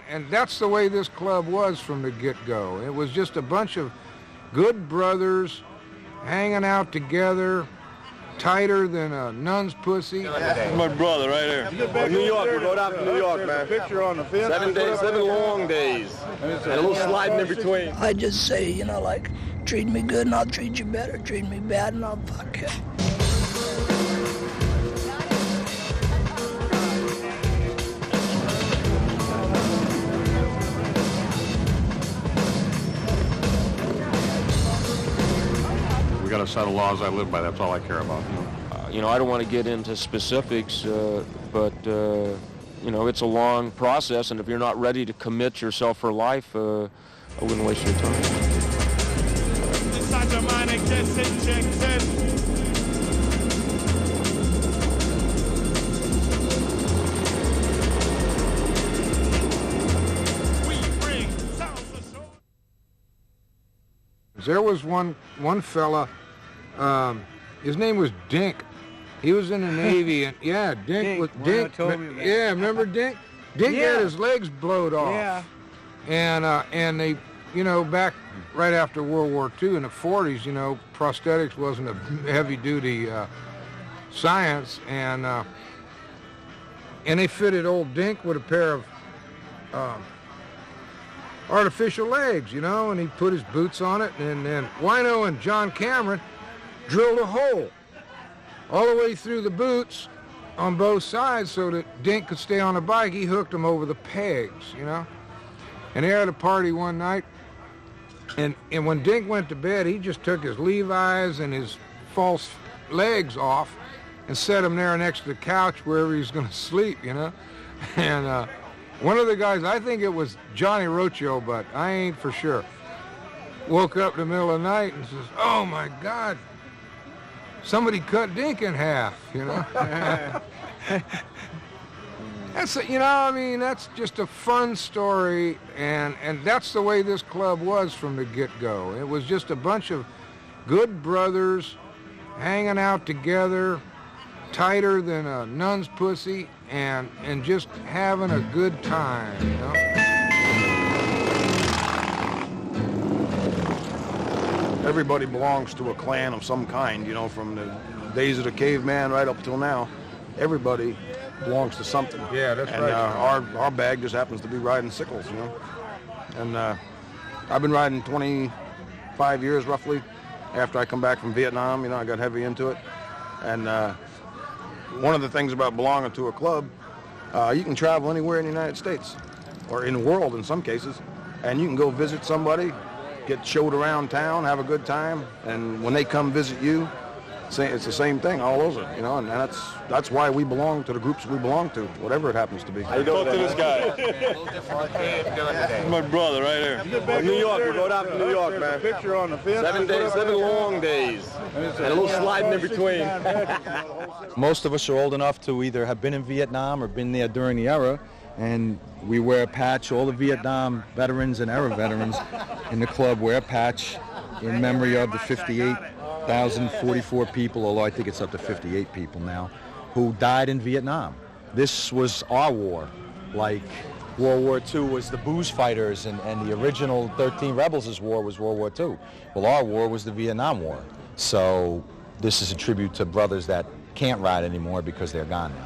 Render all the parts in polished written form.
and that's the way this club was from the get-go. It was just a bunch of good brothers hanging out together, tighter than a nun's pussy. My brother right here. New York, we go down to New York, man. Picture on the fence. 7 days, 7 long days, and a little sliding in between. I just say, you know, like, treat me good and I'll treat you better. Treat me bad and I'll fuck you. We got a set of laws I live by. That's all I care about. You know, I don't want to get into specifics, but you know, it's a long process, and if you're not ready to commit yourself for life, I wouldn't waste your time. Inside your mind, it gets injected. There was one fella, his name was Dink. He was in the Navy, and yeah, Dink was Dink. Yeah, remember Dink? Dink had his legs blowed off. Yeah. And they, you know, back right after World War II in the 40s, you know, prosthetics wasn't a heavy-duty science, and they fitted old Dink with a pair of artificial legs, you know, and he put his boots on it, and then Wino and John Cameron drilled a hole all the way through the boots on both sides so that Dink could stay on the bike. He hooked them over the pegs, you know. And they had a party one night, and when Dink went to bed, he just took his Levi's and his false legs off and set them there next to the couch wherever he was going to sleep, you know. And one of the guys, I think it was Johnny Rocho, but I ain't for sure, woke up in the middle of the night and says, "Oh my God, somebody cut Dink in half," you know. That's, you know, I mean, that's just a fun story, and that's the way this club was from the get-go. It was just a bunch of good brothers hanging out together, tighter than a nun's pussy, and just having a good time, you know. Everybody belongs to a clan of some kind, you know, from the days of the caveman right up till now. Everybody belongs to something. Yeah, that's and, right. Our bag just happens to be riding sickles, you know. And I've been riding 25 years roughly after I come back from Vietnam. You know, I got heavy into it. And one of the things about belonging to a club, you can travel anywhere in the United States or in the world in some cases, and you can go visit somebody, get showed around town, have a good time, and when they come visit you, it's the same thing all over, you know, and that's why we belong to the groups we belong to, whatever it happens to be. How you doing? Talk to this guy. My brother right here. New York, we go down to New York, man. Picture on the fence. 7 days, 7 long days, and a little sliding in between. Most of us are old enough to either have been in Vietnam or been there during the era, and we wear a patch. All the Vietnam veterans and era veterans in the club wear a patch in memory of the 58,044 people, although I think it's up to 58 people now, who died in Vietnam. This was our war. Like World War II was the booze fighters, and the original 13 Rebels' war was World War II. Well, our war was the Vietnam War. So this is a tribute to brothers that can't ride anymore because they're gone now.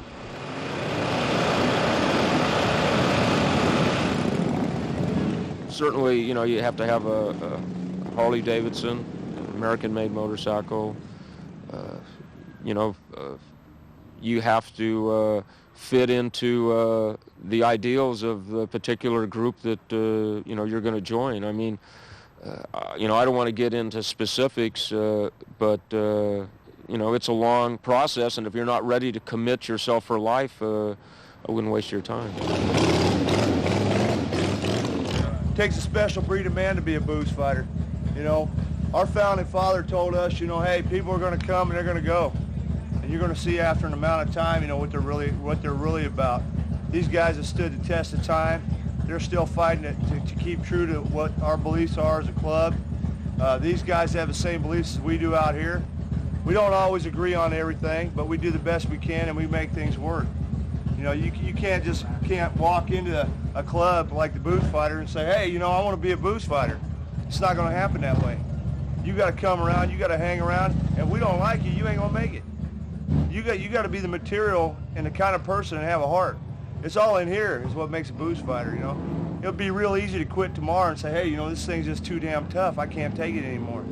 Certainly, you know, you have to have a Harley Davidson, American-made motorcycle. You know, you have to fit into the ideals of the particular group that you know, you're going to join. I mean, you know, I don't want to get into specifics, but you know, it's a long process, and if you're not ready to commit yourself for life, I wouldn't waste your time. It takes a special breed of man to be a booze fighter. You know, our founding father told us, you know, hey, people are going to come and they're going to go, and you're going to see after an amount of time, you know, what they're really about. These guys have stood the test of time. They're still fighting it to keep true to what our beliefs are as a club. These guys have the same beliefs as we do out here. We don't always agree on everything, but we do the best we can and we make things work. You know, you can't walk into a club like the Booze Fighter and say, hey, you know, I want to be a booze fighter. It's not going to happen that way. You got to come around, you got to hang around, and if we don't like you, you ain't going to make it. You got to be the material and the kind of person and have a heart. It's all in here is what makes a booze fighter, you know. It'll be real easy to quit tomorrow and say, hey, you know, this thing's just too damn tough. I can't take it anymore.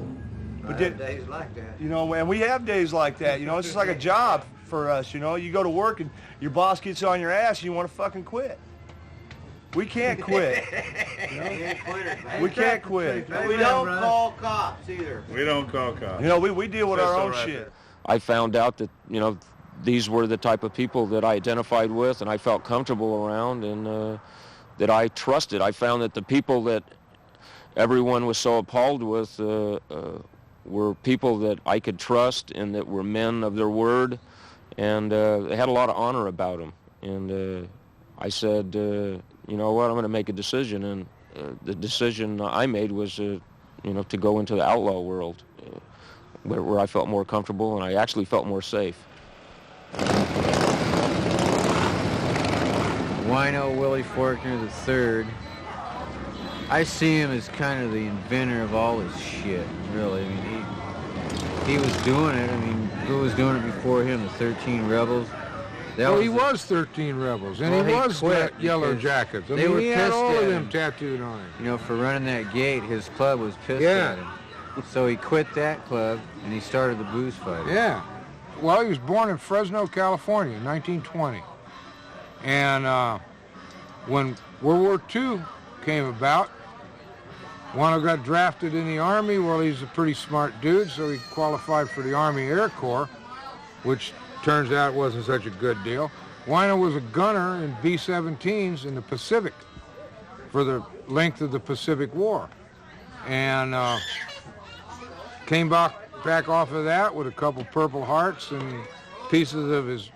But I have days like that. You know, and we have days like that. You know, it's just like a job for us, you know. You go to work and your boss gets on your ass and you want to fucking quit. We can't quit. You know? We can't quit. We don't call cops either. We don't call cops. You know, we deal with our own shit. I found out that, you know, these were the type of people that I identified with and I felt comfortable around and that I trusted. I found that the people that everyone was so appalled with were people that I could trust and that were men of their word, and they had a lot of honor about them. And I said, you know what, I'm going to make a decision, and the decision I made was, you know, to go into the outlaw world, where I felt more comfortable and I actually felt more safe. Wino Willie Faulkner III. I see him as kind of the inventor of all this shit, really. I mean, he was doing it. I mean, who was doing it before him? The 13 Rebels. He was 13 Rebels, and he was quit Yellow Jackets. I mean, he had all of them tattooed on him. You know, for running that gate, his club was pissed at him. So he quit that club, and he started the Booze Fighter. Yeah. Well, he was born in Fresno, California in 1920. And when World War II came about, Wino got drafted in the Army. Well, he's a pretty smart dude, so he qualified for the Army Air Corps, which turns out wasn't such a good deal. Wino was a gunner in B-17s in the Pacific for the length of the Pacific War. And came back off of that with a couple Purple Hearts and pieces of his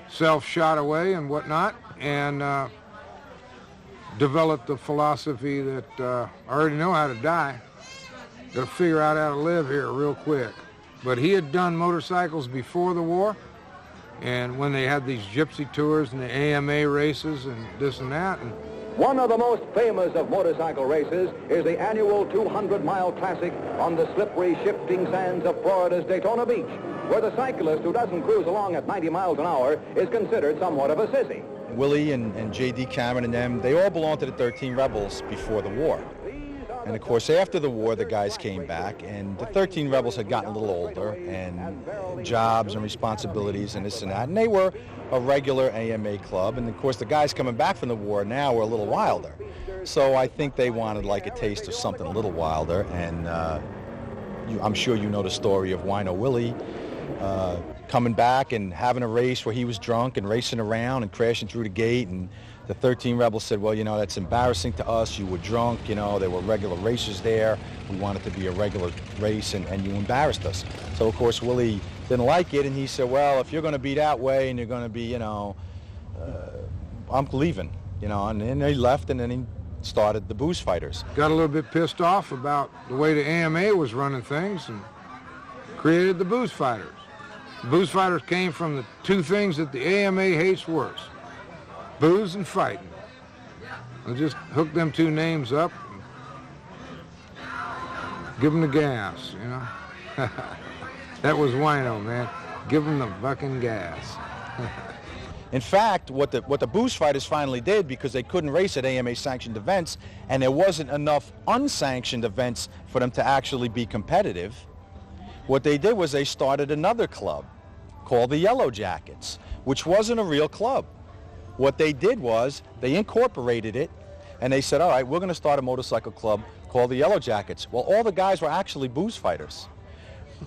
self shot away and whatnot, and developed the philosophy that I already know how to die. Got to figure out how to live here real quick. But he had done motorcycles before the war, and when they had these gypsy tours and the AMA races and this and that. And one of the most famous of motorcycle races is the annual 200-mile classic on the slippery, shifting sands of Florida's Daytona Beach, where the cyclist who doesn't cruise along at 90 miles an hour is considered somewhat of a sissy. Willie and J.D. Cameron and them, they all belonged to the 13 Rebels before the war. And, of course, after the war, the guys came back, and the 13 Rebels had gotten a little older, and jobs and responsibilities and this and that, and they were a regular AMA club. And, of course, the guys coming back from the war now were a little wilder. So I think they wanted, like, a taste of something a little wilder, and I'm sure you know the story of Wino Willie coming back and having a race where he was drunk and racing around and crashing through the gate, and the 13 Rebels said, well, you know, that's embarrassing to us. You were drunk, you know, there were regular races there. We want it to be a regular race, and you embarrassed us. So, of course, Willie didn't like it, and he said, well, if you're going to be that way and you're going to be, you know, I'm leaving, you know, and then he left, and then he started the Booze Fighters. Got a little bit pissed off about the way the AMA was running things and created the Booze Fighters. The Booze Fighters came from the two things that the AMA hates worse: booze and fighting. I'll just hook them two names up and give them the gas, you know. That was Wino, man. Give them the fucking gas. In fact, what the Booze Fighters finally did, because they couldn't race at AMA-sanctioned events, and there wasn't enough unsanctioned events for them to actually be competitive, what they did was they started another club called the Yellow Jackets, which wasn't a real club. What they did was they incorporated it, and they said, all right, we're going to start a motorcycle club called the Yellow Jackets. Well, all the guys were actually Booze Fighters.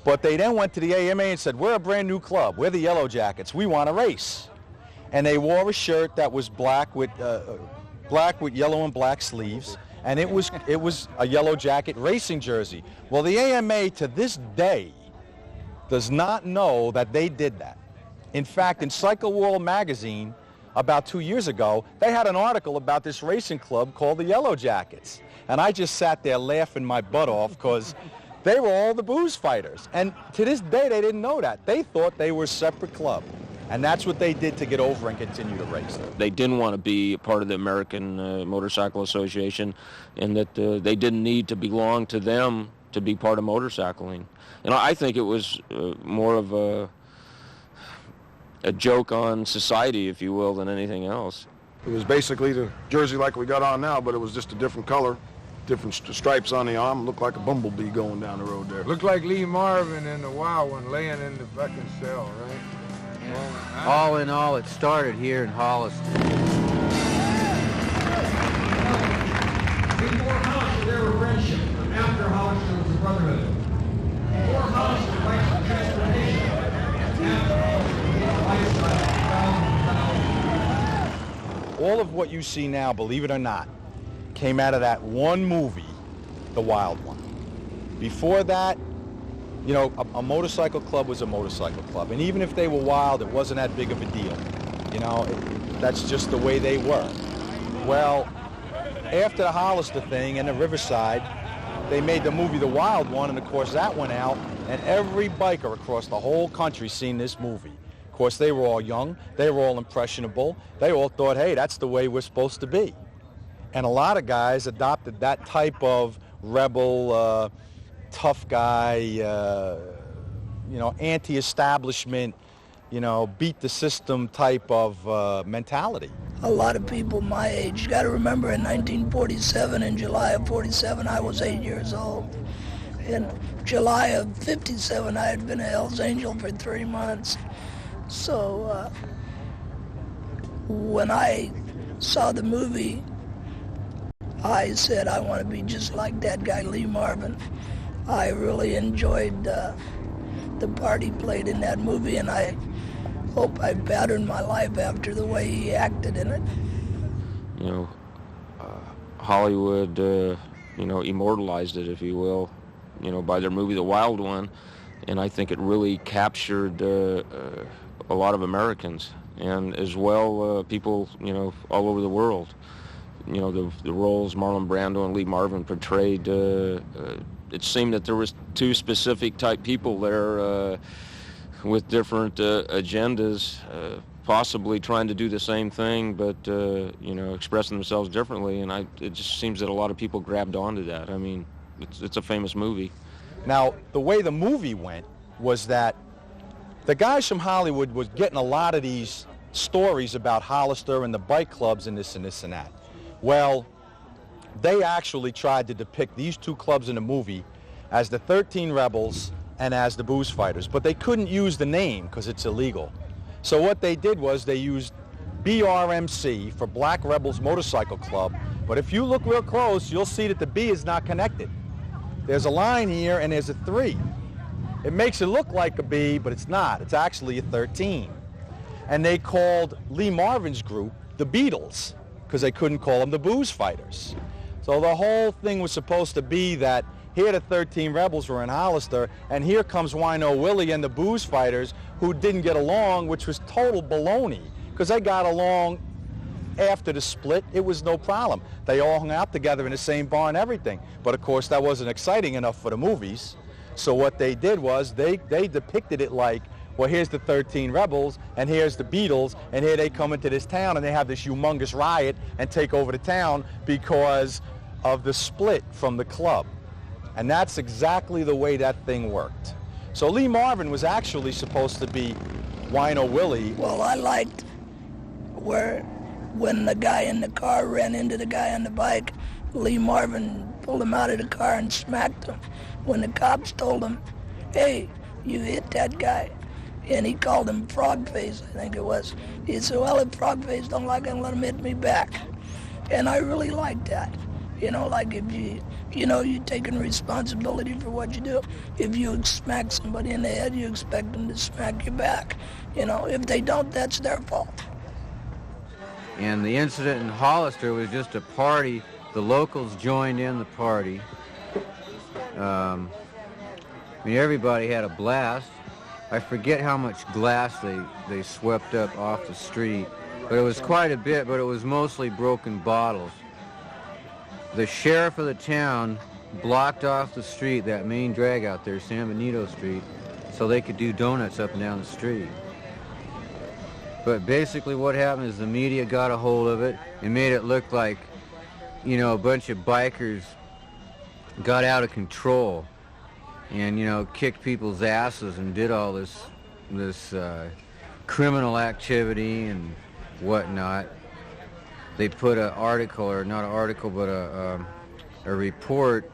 But they then went to the AMA and said, we're a brand new club. We're the Yellow Jackets. We want to race. And they wore a shirt that was black with yellow and black sleeves, and it was a Yellow Jacket racing jersey. Well, the AMA to this day does not know that they did that. In fact, in Cycle World magazine, about 2 years ago, they had an article about this racing club called the Yellow Jackets. And I just sat there laughing my butt off because they were all the Booze Fighters. And to this day, they didn't know that. They thought they were a separate club. And that's what they did to get over and continue to race. They didn't want to be a part of the American Motorcycle Association, and that they didn't need to belong to them to be part of motorcycling. And I think it was more of a joke on society, if you will, than anything else. It was basically the jersey like we got on now, but it was just a different color, different stripes on the arm. Looked like a bumblebee going down the road there. Looked like Lee Marvin in the Wild One laying in the fucking cell, right? Yeah. All in all, it started here in Hollister. Before Hollister, there were friendship. After Hollister was a brotherhood. Before Hollister, rights of transportation. After Hollister, lifestyle. All of what you see now, believe it or not, came out of that one movie, The Wild One. Before that, you know, a motorcycle club was a motorcycle club. And even if they were wild, it wasn't that big of a deal. You know, that's just the way they were. Well, after the Hollister thing and the Riverside, they made the movie The Wild One, and of course that went out, and every biker across the whole country seen this movie. Of course, they were all young, they were all impressionable, they all thought, hey, that's the way we're supposed to be. And a lot of guys adopted that type of rebel, tough guy, you know, anti-establishment, you know, beat the system type of mentality. A lot of people my age, you got to remember in 1947, in July of 47, I was 8 years old. In July of 57, I had been a Hells Angel for 3 months. So when I saw the movie, I said, I want to be just like that guy, Lee Marvin. I really enjoyed the part he played in that movie, and I hope I patterned my life after the way he acted in it. You know, Hollywood, you know, immortalized it, if you will, you know, by their movie The Wild One, and I think it really captured a lot of Americans, and as well people, you know, all over the world. You know, the roles Marlon Brando and Lee Marvin portrayed, it seemed that there was two specific type people there with different agendas, possibly trying to do the same thing, but, you know, expressing themselves differently, and it just seems that a lot of people grabbed onto that. I mean, it's a famous movie. Now, the way the movie went was that the guys from Hollywood was getting a lot of these stories about Hollister and the bike clubs and this and this and that. Well, they actually tried to depict these two clubs in the movie as the 13 Rebels and as the Booze Fighters, but they couldn't use the name because it's illegal. So what they did was they used BRMC for Black Rebels Motorcycle Club, but if you look real close, you'll see that the B is not connected. There's a line here and there's a 3. It makes it look like a B, but it's not. It's actually a 13. And they called Lee Marvin's group the Beatles, because they couldn't call them the Booze Fighters. So the whole thing was supposed to be that here the 13 Rebels were in Hollister, and here comes Wino Willie and the Booze Fighters, who didn't get along, which was total baloney, because they got along after the split. It was no problem. They all hung out together in the same bar and everything. But of course, that wasn't exciting enough for the movies. So what they did was they depicted it like, well, here's the 13 Rebels, and here's the Beatles, and here they come into this town, and they have this humongous riot and take over the town because of the split from the club. And that's exactly the way that thing worked. So Lee Marvin was actually supposed to be Wino Willie. Well, I liked when the guy in the car ran into the guy on the bike, Lee Marvin pulled him out of the car and smacked him. When the cops told him, hey, you hit that guy, and he called him Frog Face, I think it was. He said, well, if Frog Face don't like him, let him hit me back. And I really liked that. You know, like if you're taking responsibility for what you do. If you smack somebody in the head, you expect them to smack you back. You know, if they don't, that's their fault. And the incident in Hollister was just a party. The locals joined in the party. I mean, everybody had a blast. I forget how much glass they swept up off the street, but it was quite a bit, but it was mostly broken bottles. The sheriff of the town blocked off the street, that main drag out there, San Benito Street, so they could do donuts up and down the street. But basically what happened is the media got a hold of it and made it look like, you know, a bunch of bikers got out of control and, you know, kicked people's asses and did all this criminal activity and whatnot. They put an article, or not an article, but a report